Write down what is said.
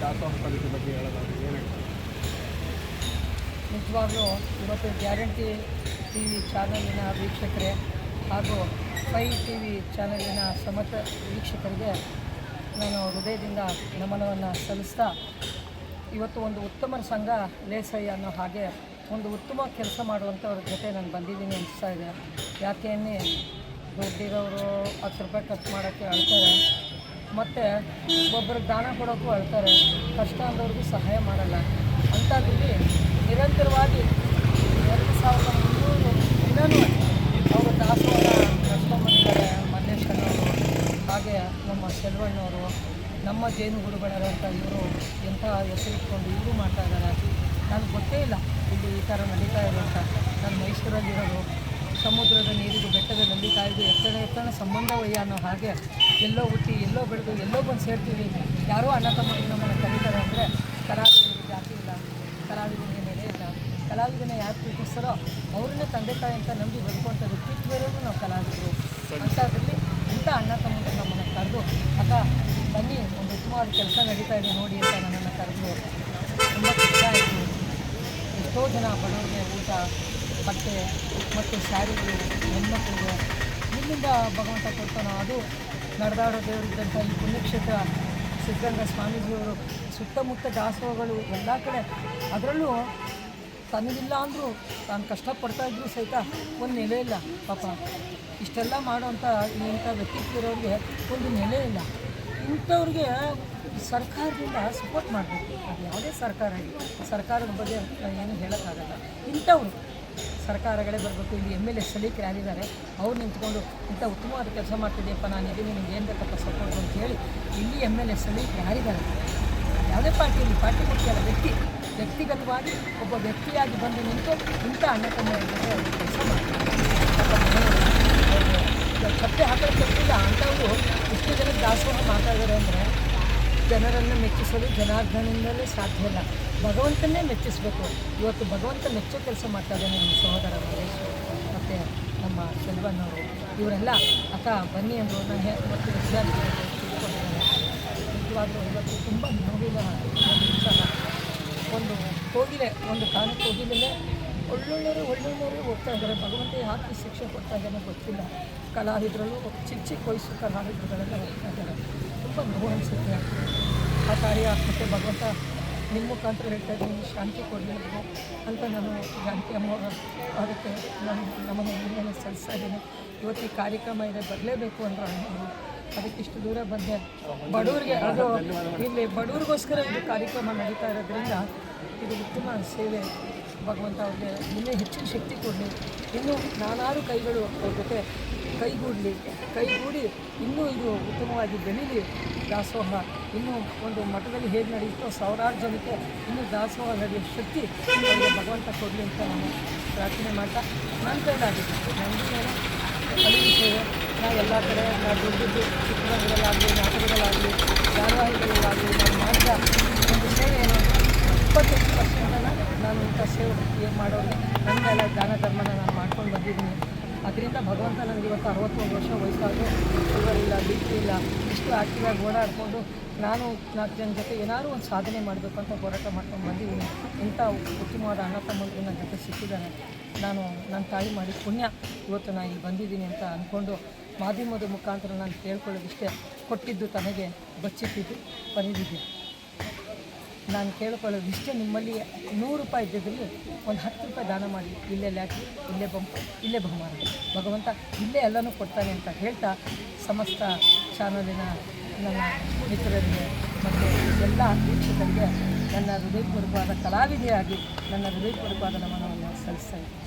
ದಾಸೋಹ ಸಮಿತಿ ಬಗ್ಗೆ ಹೇಳೋದಾದ್ರೆ ಏನು ಹೇಳ್ತಾರೆ? ನಿಜವಾಗ್ಲೂ ಇವತ್ತು ಗ್ಯಾರಂಟಿ ಟಿ ವಿ ಚಾನಲಿನ ವೀಕ್ಷಕರೇ ಹಾಗೂ ಫೈ ಟಿ ವಿ ಚಾನಲಿನ ಸಮರ್ಥ ವೀಕ್ಷಕರಿಗೆ ನಾನು ಹೃದಯದಿಂದ ನಮನವನ್ನು ಸಲ್ಲಿಸ್ತಾ, ಇವತ್ತು ಒಂದು ಉತ್ತಮ ಸಂಘ ಲೇಸಯ್ಯ ಅನ್ನೋ ಹಾಗೆ ಒಂದು ಉತ್ತಮ ಕೆಲಸ ಮಾಡುವಂಥವ್ರ ಜೊತೆ ನಾನು ಬಂದಿದ್ದೀನಿ ಅನಿಸ್ತಾ ಇದೆ. ಯಾಕೆನ್ನೇ ದುಡ್ಡಿರೋರು 10 ರೂಪಾಯಿ ಖರ್ಚು ಮಾಡೋಕ್ಕೆ ಅಳ್ತಾರೆ, ಮತ್ತು ಒಬ್ಬರಿಗೆ ದಾನ ಕೊಡೋಕ್ಕೂ ಅಳ್ತಾರೆ, ಕಷ್ಟ ಅಂದವ್ರಿಗೂ ಸಹಾಯ ಮಾಡಲ್ಲ. ಅಂಥದ್ರಲ್ಲಿ ನಿರಂತರವಾಗಿ 2300 ದಿನವೂ ಅವರು ದಾಸೋಹ ನಡೆಸ್ಕೊಂಡ್ಬಂದಿದ್ದಾರೆ. ಮಲ್ಲೇಶಣ್ಣವರು, ಹಾಗೆ ನಮ್ಮ ಸೆಲ್ವಣ್ಣವರು, ನಮ್ಮ ಜೇನುಗೂಡುಗಳಂತ ಇವರು ಎಂಥ ಹೆಸರಿಟ್ಕೊಂಡು ಇವರು ಮಾಡ್ತಾ ಇದ್ದಾರೆ. ನನಗೆ ಗೊತ್ತೇ ಇಲ್ಲ ಇಲ್ಲಿ ಈ ಥರ ನಡೀತಾ ಇದೆ ಅಂತ. ನಾನು ಮೈಸೂರಲ್ಲಿರೋದು, ಸಮುದ್ರದ ನೀರಿಗೂ ಬೆಟ್ಟದ ನಂದಿಕಾಯಿಗೂ ಎತ್ತಣ ಸಂಬಂಧವಯ್ಯ ಅನ್ನೋ ಹಾಗೆ ಎಲ್ಲೋ ಹುಟ್ಟಿ ಎಲ್ಲೋ ಬೆಳೆದು ಎಲ್ಲೋ ಬಂದು ಸೇರ್ತೀವಿ. ಯಾರೋ ಅಣ್ಣ ತಮ್ಮರು ನಮ್ಮನ್ನು ಕರೀತಾರೆ ಅಂದರೆ ಕಲಾವಿದರಿಗೆ ಜಾತಿ ಇಲ್ಲ, ಕಲಾವಿದರಿಗೆ ನೆಲೆ ಇಲ್ಲ. ಕಲಾವಿದನ ಯಾರು ಪ್ರೀತಿಸ್ತಾರೋ ಅವ್ರನ್ನೇ ತಂದೆ ತಾಯಿ ಅಂತ ನಂಬಿ ಬದುಕುವಂಥ ವ್ಯಕ್ತಿತ್ವವರೆಗೂ ನಾವು ಕಲಾವಿದರು. ಅಂಥದ್ರಲ್ಲಿ ಇಂಥ ಅಣ್ಣ ತಮ್ಮರು ನಮ್ಮನ್ನು ಕರೆದು, ಅಕ್ಕ ಬನ್ನಿ ಒಂದು ಉತ್ತಮವಾದ ಕೆಲಸ ನಡೀತಾ ಇದೆ ನೋಡಿ ಅಂತ ನನ್ನನ್ನು ಕರೆದು ತುಂಬ ಖುಷಿ ಆಯಿತು. ಎಷ್ಟೋ ಜನ ಬಡವರಿಗೆ ಊಟ, ಬಟ್ಟೆ ಮತ್ತು ಸ್ಯಾರಿಗಳು ಹೆಣ್ಮಕ್ಳಿಗೆ ಇಲ್ಲಿಂದ ಭಗವಂತ ಕೊಡ್ತಾನೋ ಅದು ನಡೆದಾಡೋ ದೇವರಿದ್ದಂಥ ಈ ಪುಣ್ಯಕ್ಷೇತ್ರ ಸಿದ್ಧಗಂಗಾ ಸ್ವಾಮೀಜಿಯವರು ಸುತ್ತಮುತ್ತ ದಾಸೋಹಗಳು ಎಲ್ಲ ಕಡೆ. ಅದರಲ್ಲೂ ತನಗಿಲ್ಲ ಅಂದರೂ ತಾನು ಕಷ್ಟಪಡ್ತಾಯಿದ್ರು ಸಹಿತ ಒಂದು ನೆಲೆ ಇಲ್ಲ ಪಾಪ. ಇಷ್ಟೆಲ್ಲ ಮಾಡೋವಂಥ ಇಂಥ ವ್ಯಕ್ತಿತ್ವ ಇರೋರಿಗೆ ಒಂದು ನೆಲೆ ಇಲ್ಲ. ಇಂಥವ್ರಿಗೆ ಸರ್ಕಾರದಿಂದ ಸಪೋರ್ಟ್ ಮಾಡಬೇಕು. ಅದು ಯಾವುದೇ ಸರ್ಕಾರದ ಬಗ್ಗೆ ಏನು ಹೇಳೋಕ್ಕಾಗಲ್ಲ. ಇಂಥವ್ರು ಸರ್ಕಾರಗಳೇ ಬರಬೇಕು. ಇಲ್ಲಿ MLA ಸ್ಥಳೀಕರು ಯಾರಿದ್ದಾರೆ ಅವ್ರು ನಿಂತ್ಕೊಂಡು ಇಂಥ ಉತ್ತಮವಾದ ಕೆಲಸ ಮಾಡ್ತಿದ್ದೀಯಪ್ಪ, ನಾನು ಇದೀನಿ, ನಿಮ್ಗೆ ಏನು ಬೇಕಪ್ಪ ಸಪೋರ್ಟ್ ಅಂತ ಹೇಳಿ ಇಲ್ಲಿ MLA ಸ್ಥಳೀಕರು ಯಾರಿದ್ದಾರೆ, ಯಾವುದೇ ಪಾರ್ಟಿಯಲ್ಲಿ ಪಾರ್ಟಿ ಮುಖ್ಯ ಅಲ್ಲ, ವ್ಯಕ್ತಿಗತವಾಗಿ ಒಬ್ಬ ವ್ಯಕ್ತಿಯಾಗಿ ಬಂದು ನಿಂತು ಇಂಥ ಅಣ್ಣ ತಮ್ಮರ ಜೊತೆ ಅವರು ಕೆಲಸ ಮಾಡ್ತಾರೆ. ಚಪ್ಪೆ ಹಾಕೋಕ್ಕೆ ಗೊತ್ತಿಲ್ಲ ಅಂಥವರು ಇಷ್ಟು ಜನಕ್ಕೆ ದಾಸೋಹ ಮಾಡ್ತಾ ಇದ್ದಾರೆ ಅಂದರೆ ಜನರನ್ನು ಮೆಚ್ಚಿಸಲು ಜನಾರ್ದನಿಂದಲೇ ಸಾಧ್ಯ ಇಲ್ಲ, ಭಗವಂತನೇ ಮೆಚ್ಚಿಸಬೇಕು. ಇವತ್ತು ಭಗವಂತ ಮೆಚ್ಚೋ ಕೆಲಸ ಮಾಡ್ತಾ ಇದ್ದಾನೆ ನಮ್ಮ ಸಹೋದರ ಮಹೇಶ್ ಮತ್ತು ನಮ್ಮ ಸೆಲ್ವಣ್ಣವರು. ಇವರೆಲ್ಲ ಅಕ್ಕ ಬನ್ನಿ ಅಂದರು. ನಾನು ಇವತ್ತು ವಿದ್ಯಾರ್ಥಿಗಳು ತಿಳ್ಕೊಂಡಿದ್ದಾರೆ. ನಿಜವಾಗ್ಲೂ ಇವತ್ತು ತುಂಬ ನೋವಿನ ಒಂದು ವಿಚಾರ. ಒಂದು ಕೋಗಿಲೆ, ಒಂದು ಕಾಲಕ್ಕೆ ಕೋಗಿಲೆಯೇ ಒಳ್ಳೊಳ್ಳೆಯವರು ಹೋಗ್ತಾ ಇದ್ದಾರೆ. ಭಗವಂತ ಯಾಕೆ ಶಿಕ್ಷೆ ಕೊಡ್ತಾ ಇದ್ದಾನೆ ಗೊತ್ತಿಲ್ಲ. ಕಲಾವಿದರಲ್ಲೂ ಚಿಕ್ಕ ವಯಸ್ಸು ಕಲಾವಿದರುಗಳೆಲ್ಲ ಹೋಗ್ತಾ ಇದ್ದಾರೆ. ತುಂಬ ನೋವು ಅನಿಸುತ್ತೆ. ಆ ಕಾರ್ಯ ಮತ್ತು ಭಗವಂತ ನಿಮ್ಮ ಮುಖಾಂತರ ಹೇಳ್ತಾ ಇದ್ದೀನಿ, ಶಾಂತಿ ಕೊಡಬೇಕು ಅಂತ ನಾನು ಜಾನಕಿ ಅಮ್ಮವರ ಅದಕ್ಕೆ ನಾನು ನಮ್ಮನ್ನು ಸಲ್ಲಿಸ್ತಾ ಇದ್ದೀನಿ. ಇವತ್ತು ಈ ಕಾರ್ಯಕ್ರಮ ಇದೆ, ಬರಲೇಬೇಕು ಅಂದ್ರೆ ಅದಕ್ಕೆ ಇಷ್ಟು ದೂರ ಬಂದೆ. ಬಡವರಿಗೆ ಅದು ಇಲ್ಲಿ ಬಡವ್ರಿಗೋಸ್ಕರ ಇದು ಕಾರ್ಯಕ್ರಮ ನಡೀತಾ ಇರೋದ್ರಿಂದ ಇದು ಉತ್ತಮ ಸೇವೆ. ಭಗವಂತ ಅವ್ರಿಗೆ ಇನ್ನೂ ಹೆಚ್ಚಿನ ಶಕ್ತಿ ಕೊಡಲಿ. ಇನ್ನೂ ನಾನಾರು ಕೈಗಳು ಅವ್ರ ಜೊತೆ ಕೈಗೂಡಿ ಇನ್ನೂ ಇದು ಉತ್ತಮವಾಗಿ ಬೆಳೀಲಿ. ದಾಸೋಹ ಇನ್ನೂ ಒಂದು ಮಠದಲ್ಲಿ ಹೇಗೆ ನಡೆಯುತ್ತೋ ಸಾವಿರಾರು ಜನಕ್ಕೆ ಇನ್ನೂ ದಾಸೋಹ ನಡೆಯೋ ಶಕ್ತಿ ಅವರಿಗೆ ಭಗವಂತ ಕೊಡಲಿ ಅಂತ ನಾನು ಪ್ರಾರ್ಥನೆ ಮಾಡ್ತಾ ನನ್ನ ಕೈಲಾಗಿದೆ. ನನಗೇನೋ ಕಲಿಯುವ ಸೇವೆ ನಾವು ಎಲ್ಲ ಕಡೆ ನಾವು ದುಡ್ಡಿದ್ದು ಚಿತ್ರರಂಗದಲ್ಲಾಗಲಿ, ನಾಟಕಗಳಾಗಲಿ, ಧಾರಾವಾಹಿಗಳಲ್ಲಾಗಲಿ ನಾನು ಮಾಡಿದ ಒಂದು ಸೇವೆ ಏನು 25% ನಾನು ಇಂಥ ಸೇವೆ ಮಾಡೋರಿಗೆ ನನ್ನೆಲ್ಲ ದಾನ ಧರ್ಮನ ನಾನು ಮಾಡ್ಕೊಂಡು ಬಂದಿದ್ದೀನಿ. ಅದರಿಂದ ಭಗವಂತ ನನಗೆ ಇವತ್ತು 61 ವರ್ಷ ವಯಸ್ಸಾದರೂ ಶುಗರ್ ಇಲ್ಲ, BP ಇಲ್ಲ, ಇಷ್ಟು ಆಕ್ಟಿವಾಗಿ ಓಡಾಡಿಕೊಂಡು ನಾನು 4 ಜನ ಜೊತೆ ಏನಾದರೂ ಒಂದು ಸಾಧನೆ ಮಾಡಬೇಕು ಅಂತ ಹೋರಾಟ ಮಾಡ್ಕೊಂಡು ಬಂದಿದ್ದೀನಿ. ಇಂಥ ಉತ್ತಮವಾದ ಅಣ್ಣ ತಮ್ಮಂದಿರು ನನ್ನ ಜೊತೆ ಸಿಕ್ಕಿದ್ದಾರೆ. ನಾನು ನನ್ನ ತಾಯಿ ಮಾಡಿ ಪುಣ್ಯ ಇವತ್ತು ನಾನು ಇಲ್ಲಿ ಬಂದಿದ್ದೀನಿ ಅಂತ ಅಂದ್ಕೊಂಡು ಮಾಧ್ಯಮದ ಮುಖಾಂತರ ನಾನು ಕೇಳ್ಕೊಳ್ಳೋದಿಷ್ಟೇ, ಕೊಟ್ಟಿದ್ದು ತನಗೆ ಬಚ್ಚಿಟ್ಟಿದ್ದು ಪರಿದಿದೆ. ನಾನು ಕೇಳ್ಕೊಳ್ಳೋದಿಷ್ಟೇ, ನಿಮ್ಮಲ್ಲಿ 100 ರೂಪಾಯಿ ಇದ್ದಿದ್ದಲ್ಲಿ ಒಂದು 10 ರೂಪಾಯಿ ದಾನ ಮಾಡಿ, ಇಲ್ಲೇ ಲ್ಯಾಟ್ರಿ, ಇಲ್ಲೇ ಬಹುಮಾನ, ಭಗವಂತ ಇಲ್ಲೇ ಎಲ್ಲನೂ ಕೊಡ್ತಾನೆ ಅಂತ ಹೇಳ್ತಾ ಸಮಸ್ತ ಚಾನಲಿನ ನನ್ನ ಮಿತ್ರರಿಗೆ ಮತ್ತು ಎಲ್ಲ ವೀಕ್ಷಕರಿಗೆ ನನ್ನ ಹೃದಯಪೂರ್ವಕವಾದ ಕಲಾವಿದೆಯಾಗಿ ನನ್ನ ಹೃದಯಪೂರ್ವಕವಾದ ನಮನವನ್ನು ಸಲ್ಲಿಸ್ತಾ ಇದ್ದೀನಿ.